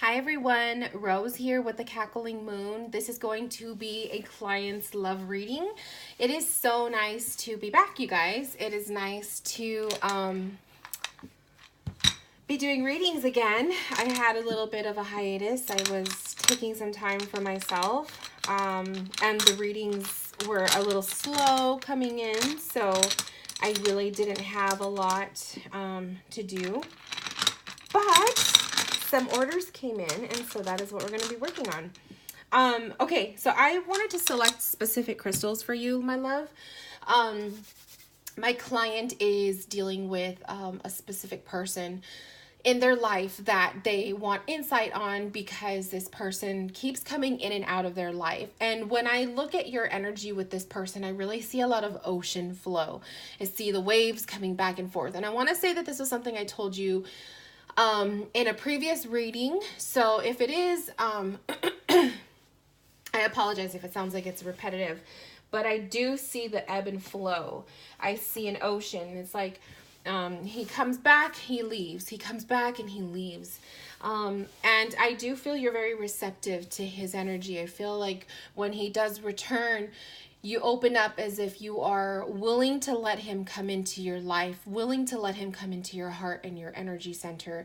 Hi everyone, Rose here with the Cackling Moon. This is going to be a client's love reading. It is so nice to be back, you guys. It is nice to be doing readings again. I had a little bit of a hiatus. I was taking some time for myself, and the readings were a little slow coming in, so I really didn't have a lot to do. But some orders came in, and so that is what we're going to be working on. Okay, so I wanted to select specific crystals for you, my love. My client is dealing with a specific person in their life that they want insight on because this person keeps coming in and out of their life. And when I look at your energy with this person, I really see a lot of ocean flow. I see the waves coming back and forth. And I want to say that this was something I told you in a previous reading. So if it is, I apologize if it sounds like it's repetitive, but I do see the ebb and flow. I see an ocean. It's like, he comes back, he leaves. He comes back and he leaves. And I do feel you're very receptive to his energy. I feel like when he does return, you open up as if you are willing to let him come into your life, willing to let him come into your heart and your energy center,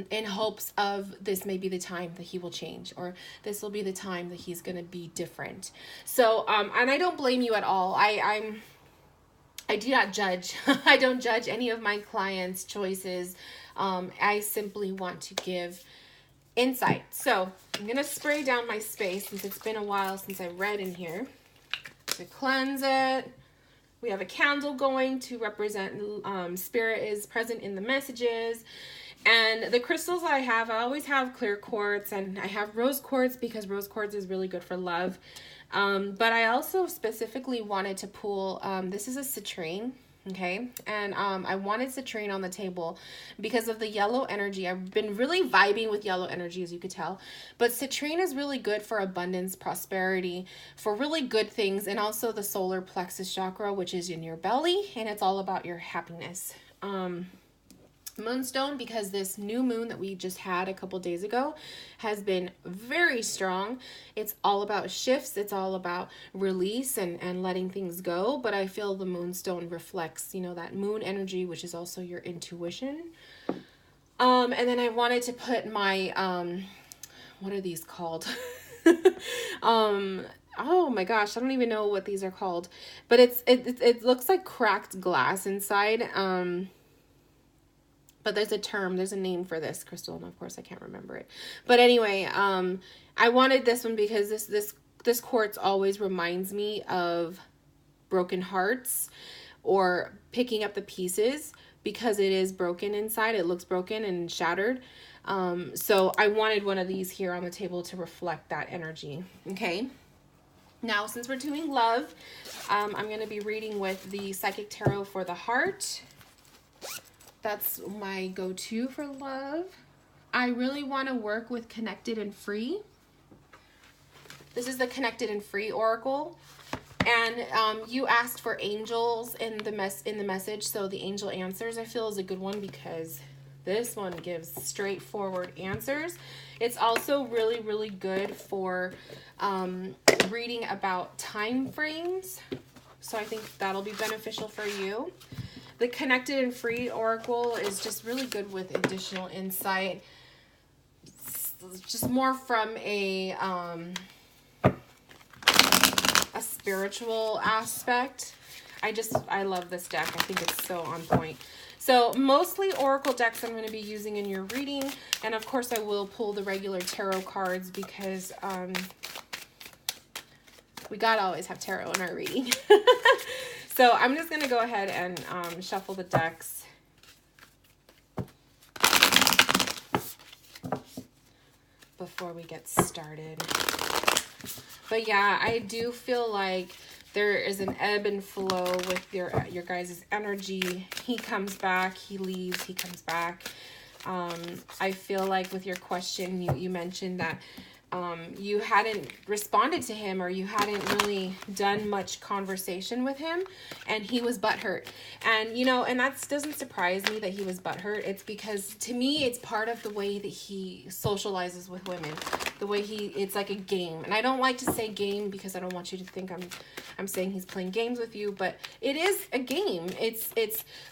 in hopes of this may be the time that he will change, or this will be the time that he's going to be different. So, and I don't blame you at all. I do not judge. I don't judge any of my clients' choices. I simply want to give insight. So I'm going to spray down my space since it's been a while since I read in here. To cleanse it. We have a candle going to represent spirit is present in the messages. And the crystals I have, I always have clear quartz, and I have rose quartz because rose quartz is really good for love. But I also specifically wanted to pull, this is a citrine, okay? And I wanted citrine on the table because of the yellow energy. I've been really vibing with yellow energy, as you could tell. But citrine is really good for abundance, prosperity, for really good things, and also the solar plexus chakra, which is in your belly, and it's all about your happiness. Moonstone, because this new moon that we just had a couple days ago has been very strong. It's all about shifts. It's all about release and letting things go. But I feel the moonstone reflects, that moon energy, which is also your intuition. And then I wanted to put my, what are these called? Oh my gosh, I don't even know what these are called, but it looks like cracked glass inside. But there's a name for this crystal, and of course I can't remember it. But anyway, I wanted this one because this quartz always reminds me of broken hearts or picking up the pieces because it is broken inside. It looks broken and shattered. So I wanted one of these here on the table to reflect that energy. Okay. Now, since we're doing love, I'm going to be reading with the Psychic Tarot for the heart. That's my go-to for love. I really want to work with Connected and Free. This is the Connected and Free Oracle. And you asked for angels in the message, so the angel answers I feel is a good one because this one gives straightforward answers. It's also really, really good for reading about time frames. So I think that'll be beneficial for you. The Connected and Free Oracle is just really good with additional insight. It's just more from a spiritual aspect. I love this deck. I think it's so on point. So mostly Oracle decks I'm going to be using in your reading. And of course I will pull the regular tarot cards because we gotta always have tarot in our reading. So I'm just going to go ahead and shuffle the decks. Before we get started. But yeah, I do feel like there is an ebb and flow with your guys' energy. He comes back, he leaves, he comes back. I feel like with your question, you mentioned that you hadn't responded to him, or you hadn't really done much conversation with him, and he was butthurt. And, you know, and that doesn't surprise me that he was butthurt. It's because, to me, it's part of the way that he socializes with women. The way it's like a game. And I don't like to say game because I don't want you to think I'm saying he's playing games with you, but it is a game. It's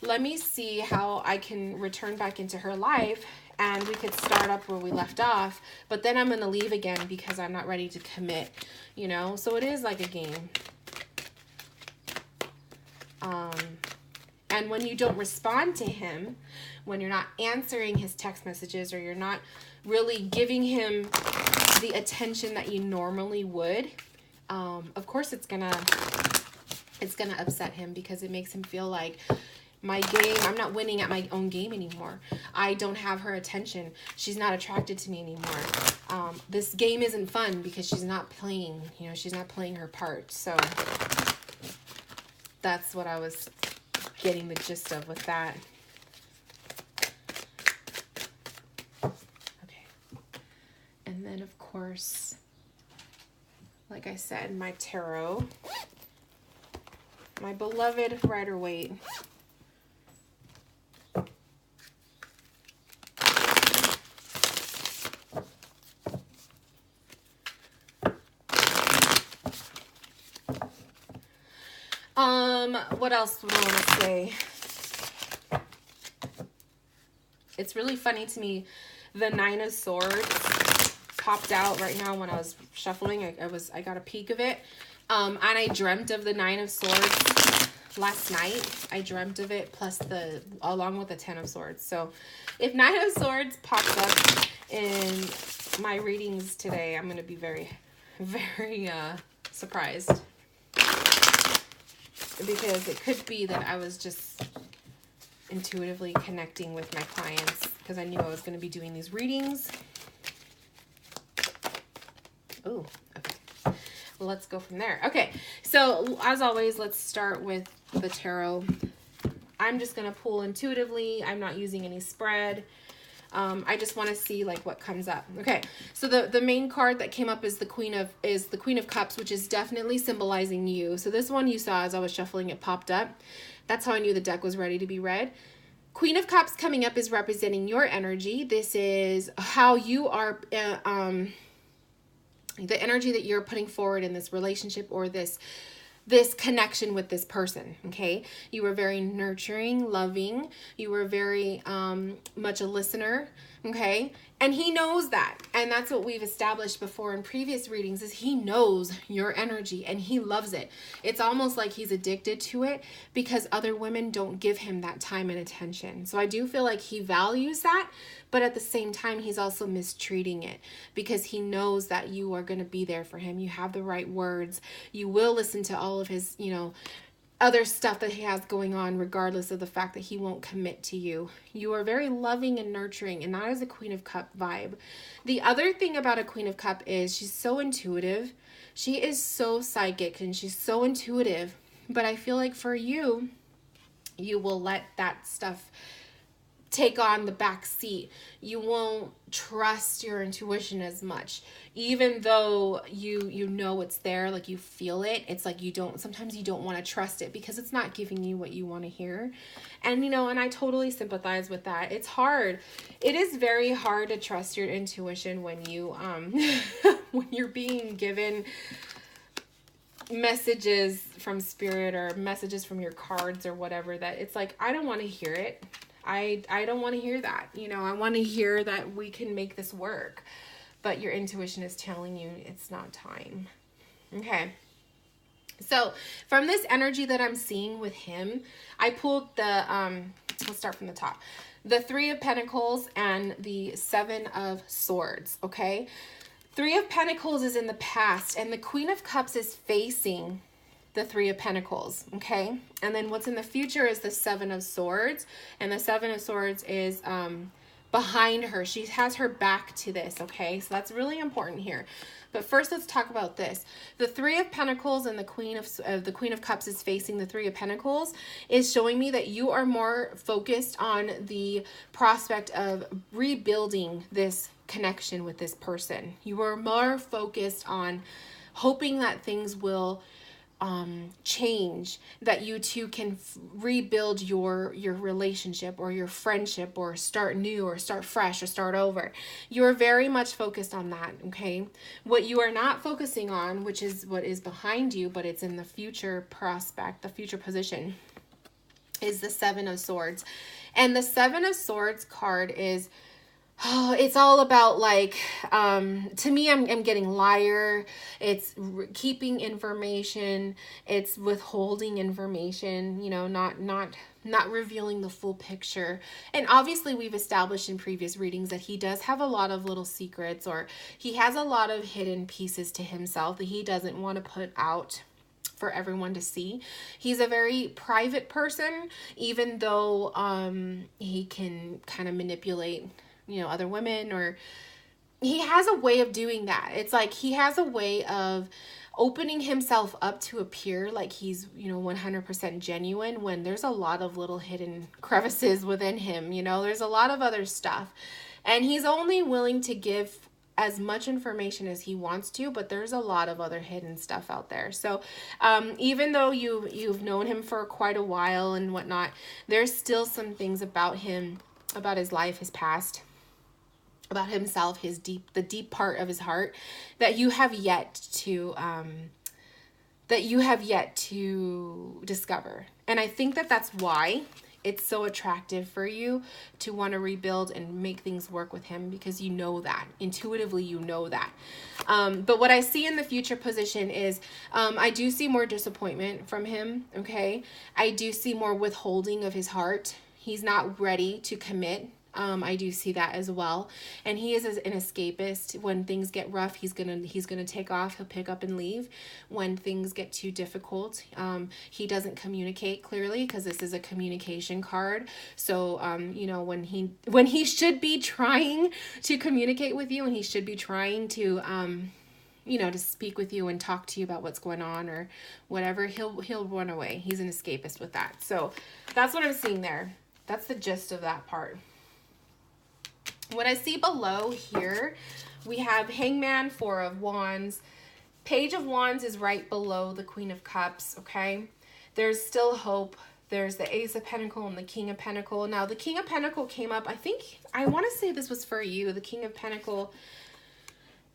let me see how I can return back into her life, and we could start up where we left off, but then I'm going to leave again because I'm not ready to commit, you know? So it is like a game. And when you don't respond to him, when you're not answering his text messages, or you're not really giving him the attention that you normally would, of course it's gonna upset him, because it makes him feel like, my game, I'm not winning at my own game anymore. I don't have her attention. She's not attracted to me anymore. This game isn't fun because she's not playing, you know, she's not playing her part. So that's what I was getting the gist of with that. Okay. And then, of course, like I said, my tarot, my beloved Rider-Waite. What else would I want to say? It's really funny to me. The Nine of Swords popped out right now when I was shuffling. I got a peek of it. And I dreamt of the Nine of Swords last night. I dreamt of it along with the Ten of Swords. So if Nine of Swords pops up in my readings today, I'm going to be very, very surprised. Because it could be that I was just intuitively connecting with my clients, because I knew I was going to be doing these readings. Oh, okay. Well, let's go from there. Okay, so as always, let's start with the tarot. I'm just going to pull intuitively. I'm not using any spread. I just want to see like what comes up. Okay, so the main card that came up is the Queen of Cups, which is definitely symbolizing you. So this one you saw as I was shuffling, it popped up. That's how I knew the deck was ready to be read. Queen of Cups coming up is representing your energy. This is how you are, the energy that you're putting forward in this relationship, or this connection with this person. Okay, you were very nurturing, loving, you were very much a listener. Okay, and he knows that, and that's what we've established before in previous readings, is he knows your energy and he loves it. It's almost like he's addicted to it because other women don't give him that time and attention. So I do feel like he values that, but at the same time he's also mistreating it because he knows that you are going to be there for him. You have the right words. You will listen to all of his, you know, other stuff that he has going on, regardless of the fact that he won't commit to you. You are very loving and nurturing, and that is a Queen of Cup vibe. The other thing about a Queen of Cup is she's so intuitive. She is so psychic and she's so intuitive. But I feel like for you, you will let that stuff take on the back seat. You won't trust your intuition as much, even though you know it's there, like you feel it. It's like sometimes you don't want to trust it because it's not giving you what you want to hear. And, you know, and I totally sympathize with that. It's hard. It is very hard to trust your intuition when you, when you're being given messages from spirit or messages from your cards or whatever, that it's like, I don't want to hear it. I don't want to hear that. You know, I want to hear that we can make this work. But your intuition is telling you it's not time. Okay. So from this energy that I'm seeing with him, I pulled the, let's start from the top. The Three of Pentacles and the Seven of Swords. Okay. Three of Pentacles is in the past, and the Queen of Cups is facing the Three of Pentacles, okay? And then what's in the future is the Seven of Swords, and the Seven of Swords is behind her. She has her back to this, okay? So that's really important here. But first, let's talk about this. The Three of Pentacles and the Queen of Cups is facing the Three of Pentacles, is showing me that you are more focused on the prospect of rebuilding this connection with this person. You are more focused on hoping that things will change, that you two can rebuild your relationship or your friendship, or start new, or start fresh, or start over. You're very much focused on that, okay? What you are not focusing on, which is what is behind you, but it's in the future prospect, the future position, is the Seven of Swords. And the Seven of Swords card is, oh, it's all about, like, to me, I'm getting liar. It's keeping information. It's withholding information, you know, not revealing the full picture. And obviously we've established in previous readings that he does have a lot of little secrets, or he has a lot of hidden pieces to himself that he doesn't want to put out for everyone to see. He's a very private person, even though he can kind of manipulate, you know, other women, or he has a way of doing that. It's like he has a way of opening himself up to appear like he's, you know, 100% genuine, when there's a lot of little hidden crevices within him. You know, there's a lot of other stuff, and he's only willing to give as much information as he wants to, but there's a lot of other hidden stuff out there. So even though you've known him for quite a while and whatnot, there's still some things about him, about his life, his past, about himself, the deep part of his heart, that you have yet to discover. And I think that that's why it's so attractive for you to want to rebuild and make things work with him, because you know that intuitively, you know that. But what I see in the future position is, I do see more disappointment from him. Okay. I do see more withholding of his heart. He's not ready to commit. I do see that as well. And he is an escapist. When things get rough, he's gonna take off. He'll pick up and leave. When things get too difficult, he doesn't communicate clearly, because this is a communication card. So you know, when he should be trying to communicate with you, and he should be trying to you know, to speak with you and talk to you about what's going on or whatever, he'll run away. He's an escapist with that. So that's what I'm seeing there. That's the gist of that part. What I see below here, we have Hangman, Four of Wands. Page of Wands is right below the Queen of Cups, okay? There's still hope. There's the Ace of Pentacles and the King of Pentacles. Now, the King of Pentacles came up, I want to say this was for you. The King of Pentacles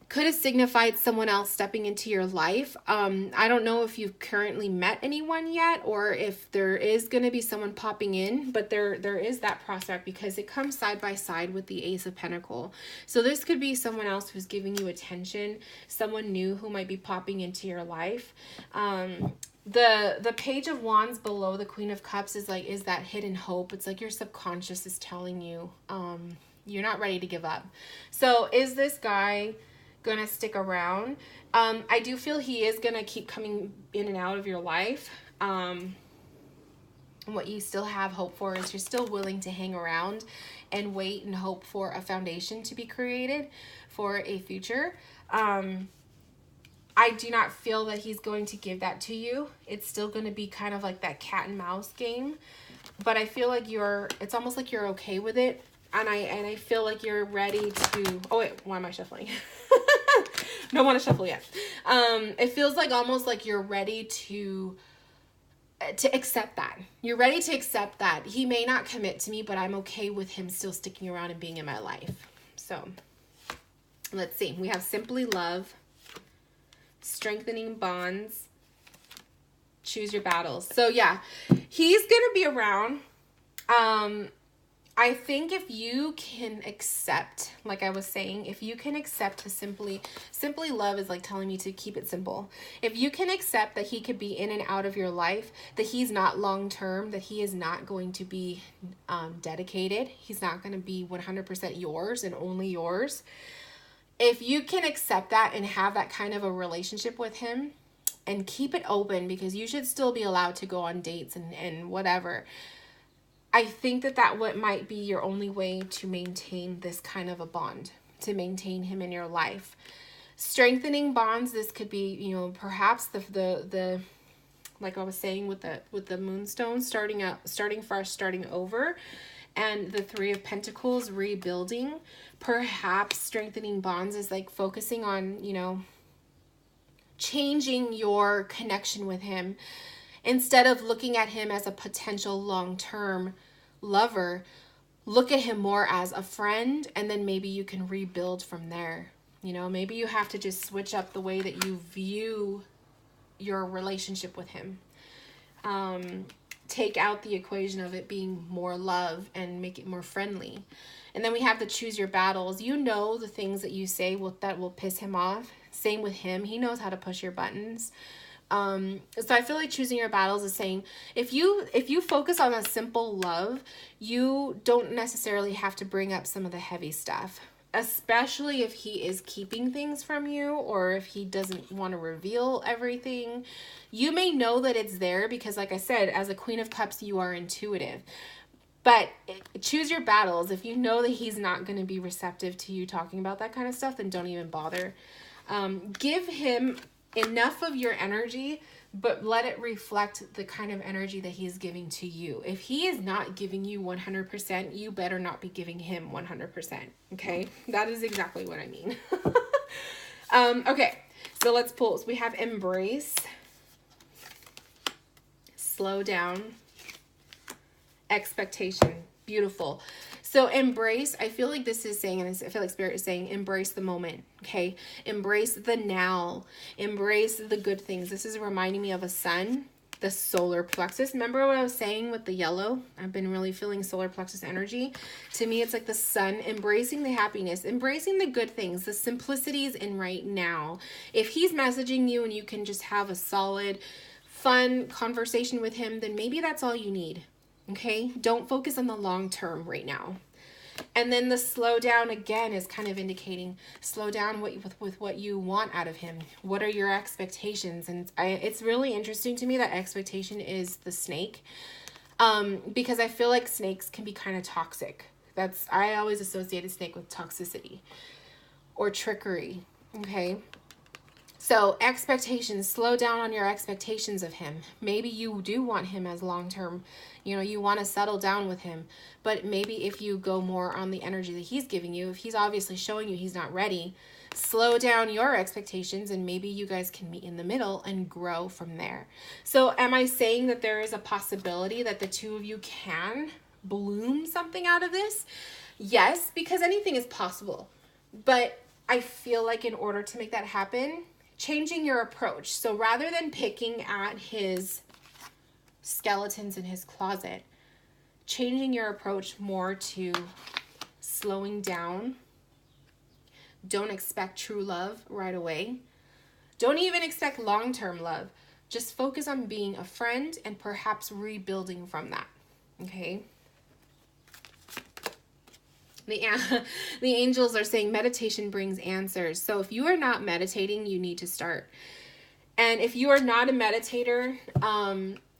could have signified someone else stepping into your life. I don't know if you've currently met anyone yet, or if there is going to be someone popping in, but there is that prospect, because it comes side by side with the Ace of Pentacles. So this could be someone else who's giving you attention, someone new who might be popping into your life. The Page of Wands below the Queen of Cups is that hidden hope. It's like your subconscious is telling you you're not ready to give up. So is this guy gonna stick around? I do feel he is gonna keep coming in and out of your life. What you still have hope for is you're still willing to hang around and wait and hope for a foundation to be created for a future. I do not feel that he's going to give that to you. It's still going to be kind of like that cat and mouse game, but I feel like it's almost like you're okay with it. And I feel like you're ready to, oh wait, why am I shuffling? Don't want to shuffle yet. It feels like almost like you're ready to accept that. You're ready to accept that he may not commit to me, but I'm okay with him still sticking around and being in my life. So let's see. We have Simply Love, Strengthening Bonds, Choose Your Battles. So yeah, he's going to be around. I think if you can accept, like I was saying, if you can accept to simply love is like telling me to keep it simple. If you can accept that he could be in and out of your life, that he's not long-term, that he is not going to be dedicated, he's not going to be 100% yours and only yours. If you can accept that and have that kind of a relationship with him and keep it open, because you should still be allowed to go on dates and whatever, I think that what might be your only way to maintain this kind of a bond, to maintain him in your life. Strengthening bonds, this could be, you know, perhaps the like I was saying with the moonstone, starting fresh, starting over, and the Three of Pentacles, rebuilding. Perhaps strengthening bonds is like focusing on, you know, changing your connection with him. Instead of looking at him as a potential long-term lover, look at him more as a friend, and then maybe you can rebuild from there. You know, maybe you have to just switch up the way that you view your relationship with him. Take out the equation of it being more love and make it more friendly. And then we have the choose your battles. You know the things that you say that will piss him off. Same with him. He knows how to push your buttons. So I feel like choosing your battles is saying, if you focus on a simple love, you don't necessarily have to bring up some of the heavy stuff, especially if he is keeping things from you, or if he doesn't want to reveal everything. You may know that it's there because, like I said, as a Queen of Cups, you are intuitive. But choose your battles. If you know that he's not going to be receptive to you talking about that kind of stuff, then don't even bother. Give him enough of your energy, but let it reflect the kind of energy that he's giving to you. If he is not giving you 100%, you better not be giving him 100%. Okay? That is exactly what I mean. Okay, so let's pull. So we have embrace, slow down, expectation. Beautiful. So embrace, I feel like this is saying, and I feel like Spirit is saying, embrace the moment, okay? Embrace the now. Embrace the good things. This is reminding me of a sun, the solar plexus. Remember what I was saying with the yellow? I've been really feeling solar plexus energy. To me, it's like the sun, embracing the happiness, embracing the good things, the simplicities in right now. If he's messaging you and you can just have a solid, fun conversation with him, then maybe that's all you need. Okay, don't focus on the long term right now. And then the slow down again is kind of indicating slow down with what you want out of him. What are your expectations? And it's really interesting to me that expectation is the snake, because I feel like snakes can be kind of toxic. I always associate a snake with toxicity or trickery. Okay. So expectations, slow down on your expectations of him. Maybe you do want him as long-term, you know, you want to settle down with him, but maybe if you go more on the energy that he's giving you, if he's obviously showing you he's not ready, slow down your expectations and maybe you guys can meet in the middle and grow from there. So am I saying that there is a possibility that the two of you can bloom something out of this? Yes, because anything is possible. But I feel like in order to make that happen, changing your approach. So rather than picking at his skeletons in his closet, changing your approach more to slowing down. Don't expect true love right away. Don't even expect long-term love. Just focus on being a friend and perhaps rebuilding from that. Okay? The angels are saying meditation brings answers. So if you are not meditating, you need to start. And if you are not a meditator,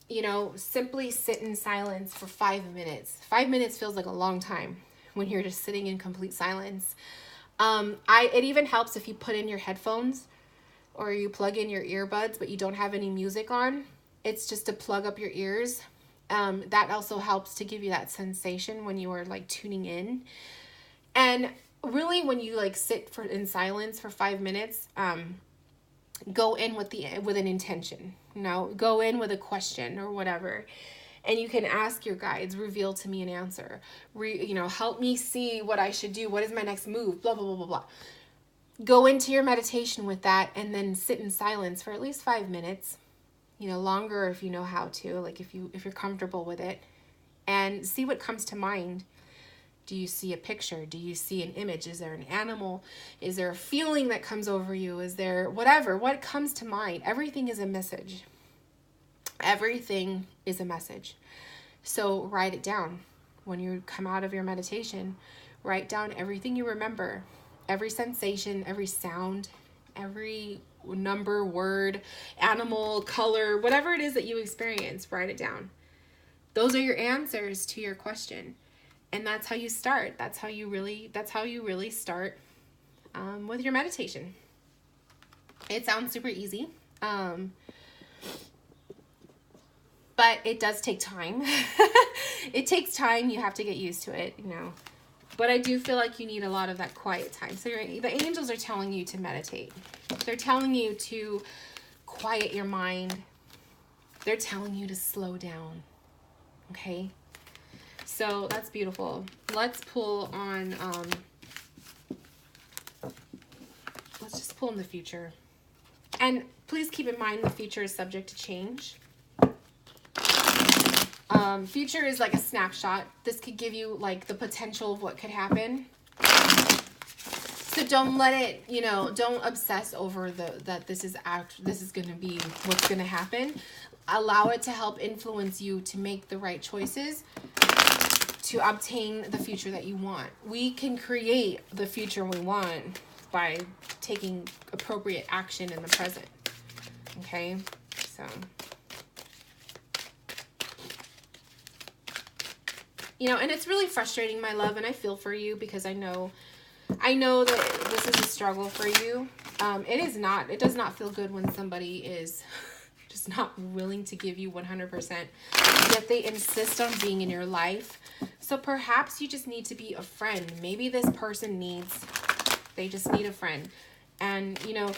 you know, simply sit in silence for 5 minutes. 5 minutes feels like a long time when you're just sitting in complete silence. It even helps if you put in your headphones or you plug in your earbuds, but you don't have any music on. It's just to plug up your ears. That also helps to give you that sensation when you are like tuning in. And really when you like sit in silence for 5 minutes, go in with an intention, you know, go in with a question or whatever. And you can ask your guides, reveal to me an answer, help me see what I should do. What is my next move? Blah, blah, blah, blah, blah. Go into your meditation with that and then sit in silence for at least 5 minutes, you know, longer if you know how to, like if you're comfortable with it, and see what comes to mind. Do you see a picture? Do you see an image? Is there an animal? Is there a feeling that comes over you? Is there whatever? What comes to mind? Everything is a message. Everything is a message. So write it down. When you come out of your meditation, write down everything you remember. Every sensation, every sound, every number, word, animal, color, whatever it is that you experience, write it down. Those are your answers to your question. And that's how you start. That's how you really start with your meditation. It sounds super easy. But it does take time. It takes time. You have to get used to it, you know. But I do feel like you need a lot of that quiet time. So the angels are telling you to meditate. They're telling you to quiet your mind. They're telling you to slow down. Okay? So that's beautiful. Let's pull on, let's just pull in the future. And please keep in mind the future is subject to change. Future is like a snapshot. This could give you like the potential of what could happen. So don't let it, you know, don't obsess over that this is going to be what's going to happen. Allow it to help influence you to make the right choices to obtain the future that you want. We can create the future we want by taking appropriate action in the present. Okay? So you know, and it's really frustrating, my love, and I feel for you because I know that this is a struggle for you. It does not feel good when somebody is just not willing to give you 100%, yet they insist on being in your life. So perhaps you just need to be a friend. Maybe this person they just need a friend. And, you know,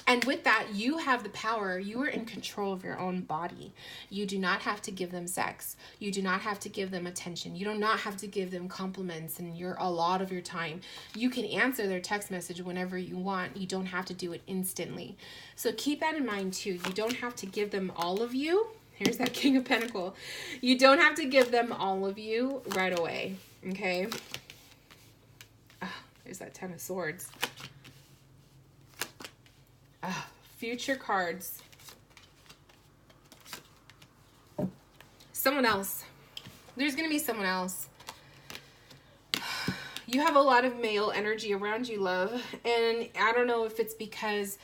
and with that, you have the power. You are in control of your own body. You do not have to give them sex. You do not have to give them attention. You do not have to give them compliments and a lot of your time. You can answer their text message whenever you want. You don't have to do it instantly. So keep that in mind too. You don't have to give them all of you. Here's that King of Pentacles. You don't have to give them all of you right away. Okay? Oh, there's that Ten of Swords. Future cards. Someone else. There's going to be someone else. You have a lot of male energy around you, love. And I don't know if it's because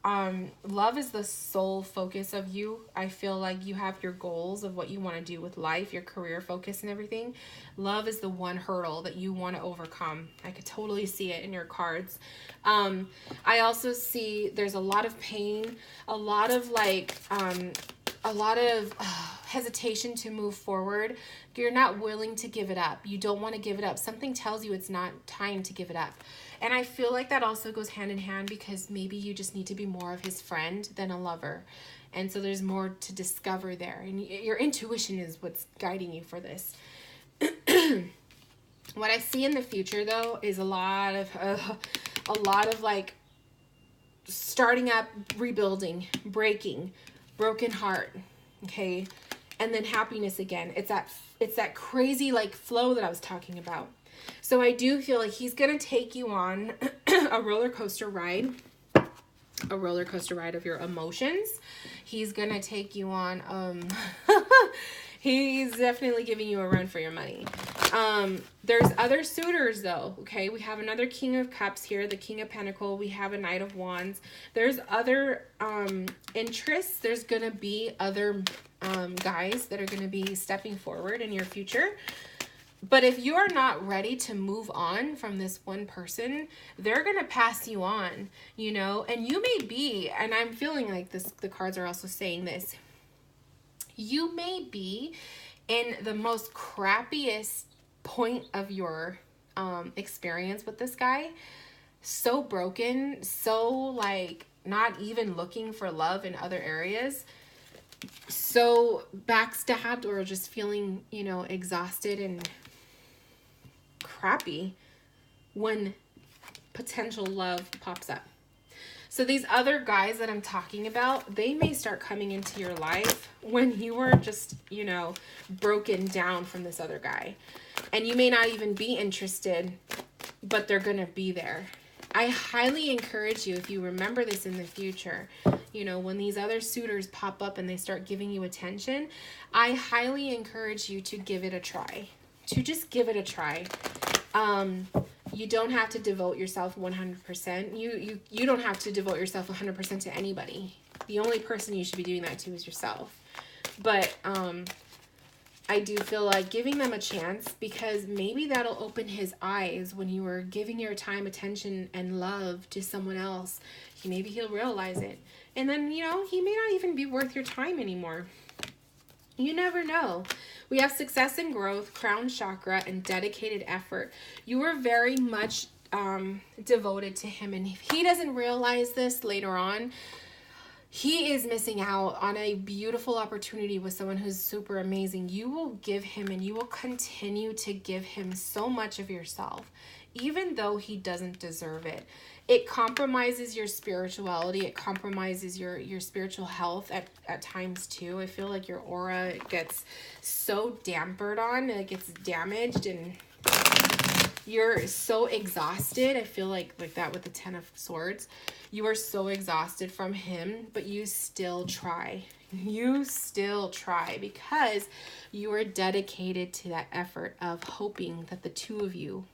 love is the sole focus of you. I feel like you have your goals of what you want to do with life, your career focus and everything. Love is the one hurdle that you want to overcome. I could totally see it in your cards. I also see there's a lot of pain, a lot of hesitation to move forward. You're not willing to give it up. You don't want to give it up. Something tells you it's not time to give it up. And I feel like that also goes hand in hand because maybe you just need to be more of his friend than a lover. And so there's more to discover there. And your intuition is what's guiding you for this. What I see in the future, though, is a lot of like starting up, rebuilding, breaking, broken heart. Okay. And then happiness again. It's that crazy like flow that I was talking about. So I do feel like he's going to take you on a roller coaster ride of your emotions. He's going to take you on, he's definitely giving you a run for your money. There's other suitors though. Okay. We have another King of Cups here, the King of Pentacles. We have a Knight of Wands. There's other, interests. There's going to be other, guys that are going to be stepping forward in your future. But if you are not ready to move on from this one person, they're going to pass you on, you know, and you may be, and I'm feeling like this, the cards are also saying this, you may be in the most crappiest point of your experience with this guy, so broken, so like not even looking for love in other areas, so backstabbed or just feeling, you know, exhausted and crappy when potential love pops up. So these other guys that I'm talking about, they may start coming into your life when you were just, you know, broken down from this other guy. And you may not even be interested, but they're going to be there. I highly encourage you, if you remember this in the future, you know, when these other suitors pop up and they start giving you attention, I highly encourage you to give it a try. To just give it a try. You don't have to devote yourself 100%. You don't have to devote yourself 100% to anybody. The only person you should be doing that to is yourself. But I do feel like giving them a chance, because maybe that'll open his eyes when you were giving your time, attention, and love to someone else. Maybe he'll realize it. And then, you know, he may not even be worth your time anymore. You never know. We have success and growth, crown chakra, and dedicated effort. You were very much devoted to him. And if he doesn't realize this later on, he is missing out on a beautiful opportunity with someone who's super amazing. You will give him, and you will continue to give him so much of yourself, even though he doesn't deserve it. It compromises your spirituality. It compromises your spiritual health at times too. I feel like your aura gets so dampered on, it gets damaged, and you're so exhausted. I feel like that with the 10 of Swords. You are so exhausted from him, but you still try. You still try because you are dedicated to that effort of hoping that the two of you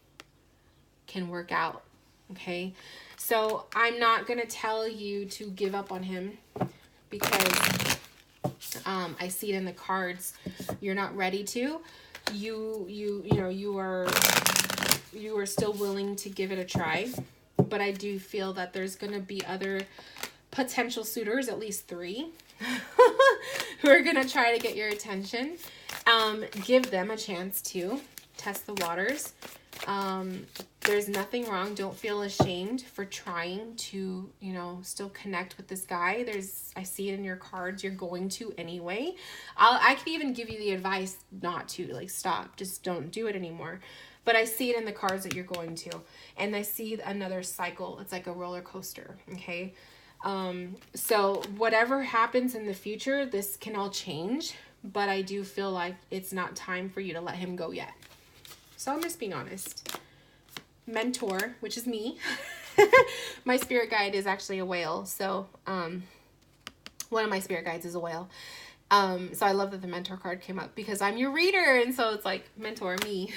can work out. Okay? So I'm not going to tell you to give up on him, because I see it in the cards. You're not ready to. You are still willing to give it a try. But I do feel that there's going to be other potential suitors, at least 3, who are going to try to get your attention. Give them a chance to test the waters. There's nothing wrong. Don't feel ashamed for trying to, you know, still connect with this guy. I see it in your cards. You're going to anyway. I could even give you the advice not to, like, stop. Just don't do it anymore. But I see it in the cards that you're going to. And I see another cycle. It's like a roller coaster, okay? So whatever happens in the future, this can all change. But I do feel like it's not time for you to let him go yet. So I'm just being honest. Mentor, which is me. My spirit guide is actually a whale. So one of my spirit guides is a whale. So I love that the mentor card came up, because I'm your reader, and so it's like mentor me.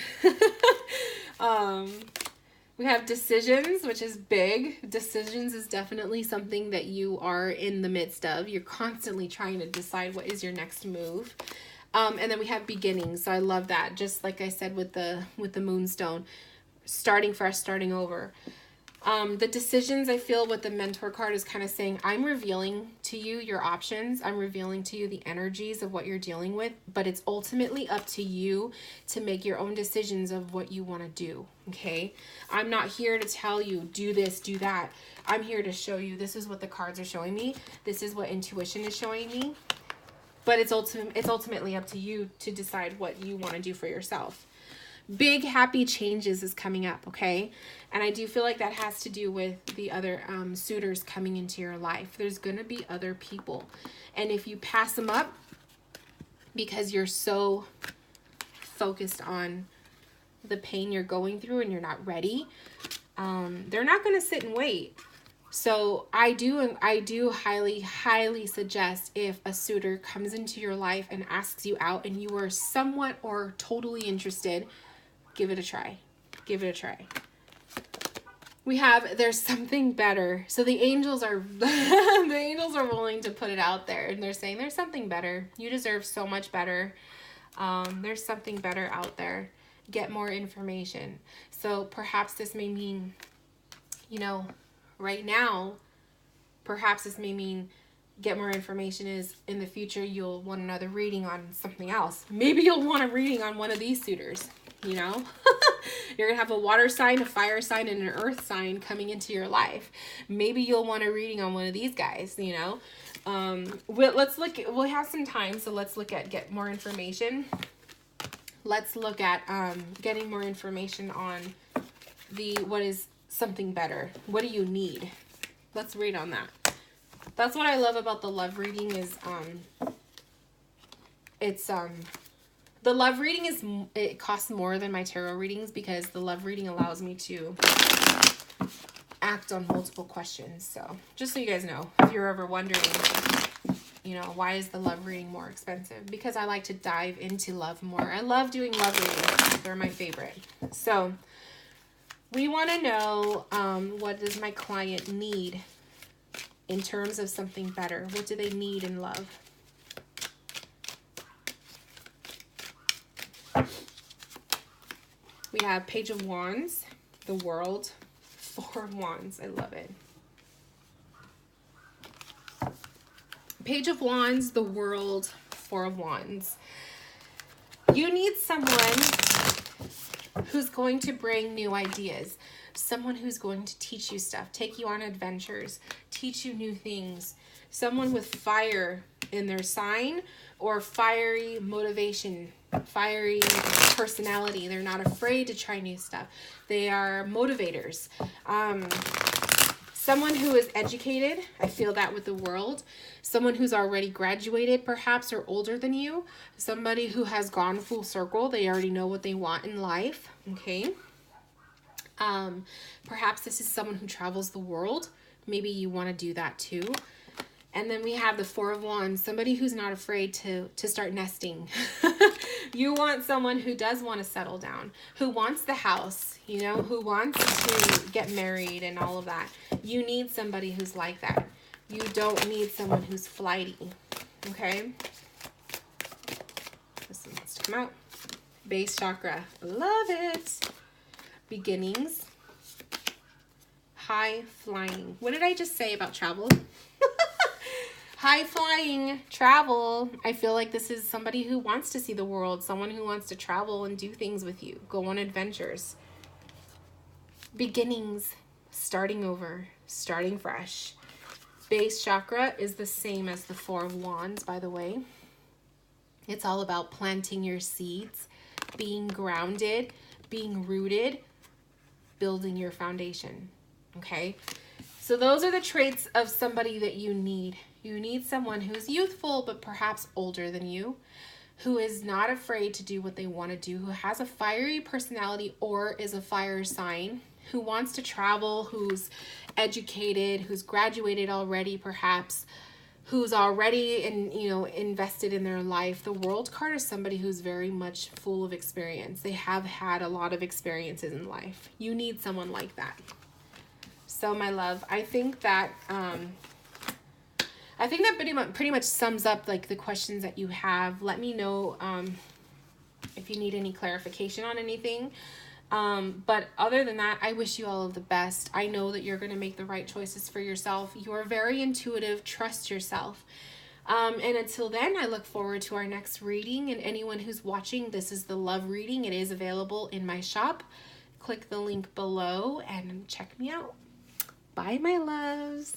We have decisions, which is big. Decisions is definitely something that you are in the midst of. You're constantly trying to decide what is your next move. And then we have beginnings. So I love that. Just like I said with the moonstone, starting fresh, starting over. The decisions, I feel what the mentor card is kind of saying, I'm revealing to you your options. I'm revealing to you the energies of what you're dealing with, but it's ultimately up to you to make your own decisions of what you want to do. Okay. I'm not here to tell you, do this, do that. I'm here to show you, this is what the cards are showing me. This is what intuition is showing me, but it's ultimately up to you to decide what you want to do for yourself. Big happy changes is coming up, okay? And I do feel like that has to do with the other suitors coming into your life. There's going to be other people. And if you pass them up because you're so focused on the pain you're going through and you're not ready, they're not going to sit and wait. So I do highly, highly suggest, if a suitor comes into your life and asks you out and you are somewhat or totally interested, give it a try. Give it a try. We have, there's something better. So the angels are the angels are willing to put it out there, and they're saying there's something better. You deserve so much better. There's something better out there. Get more information. So perhaps this may mean, you know, right now, perhaps this may mean get more information is in the future you'll want another reading on something else. Maybe you'll want a reading on one of these suitors, you know? You're going to have a water sign, a fire sign, and an earth sign coming into your life. Maybe you'll want a reading on one of these guys, you know? We'll have some time, so let's look at get more information. Let's look at getting more information on what is something better. What do you need? Let's read on that. That's what I love about the love reading is the love reading it costs more than my tarot readings, because the love reading allows me to act on multiple questions. So just so you guys know, if you're ever wondering, you know, why is the love reading more expensive? Because I like to dive into love more. I love doing love readings. They're my favorite. So we want to know, what does my client need in terms of something better? What do they need in love? We have Page of Wands, the World, Four of Wands. I love it. Page of Wands, the World, Four of Wands. You need someone who's going to bring new ideas. Someone who's going to teach you stuff, take you on adventures, teach you new things. Someone with fire in their sign or fiery motivation, fiery personality. They're not afraid to try new stuff. They are motivators. Someone who is educated. I feel that with the World. Someone who's already graduated perhaps or older than you. Somebody who has gone full circle. They already know what they want in life. Okay. Perhaps this is someone who travels the world. Maybe you want to do that too. And then we have the Four of Wands, somebody who's not afraid to start nesting. You want someone who does want to settle down, who wants the house, you know, who wants to get married and all of that. You need somebody who's like that. You don't need someone who's flighty, okay? This one wants to come out. Base chakra, love it. Beginnings. High flying. What did I just say about travel? High flying, travel. I feel like this is somebody who wants to see the world, someone who wants to travel and do things with you, go on adventures. Beginnings, starting over, starting fresh. Base chakra is the same as the Four of Wands, by the way. It's all about planting your seeds, being grounded, being rooted, building your foundation. Okay? So those are the traits of somebody that you need. You need someone who's youthful, but perhaps older than you, who is not afraid to do what they want to do, who has a fiery personality or is a fire sign, who wants to travel, who's educated, who's graduated already, perhaps, who's already invested in their life. The World card is somebody who's very much full of experience. They have had a lot of experiences in life. You need someone like that. So my love, I think that pretty much sums up like the questions that you have. Let me know if you need any clarification on anything. But other than that, I wish you all of the best. I know that you're going to make the right choices for yourself. You are very intuitive. Trust yourself. And until then, I look forward to our next reading. And anyone who's watching, this is the love reading. It is available in my shop. Click the link below and check me out. Bye, my loves.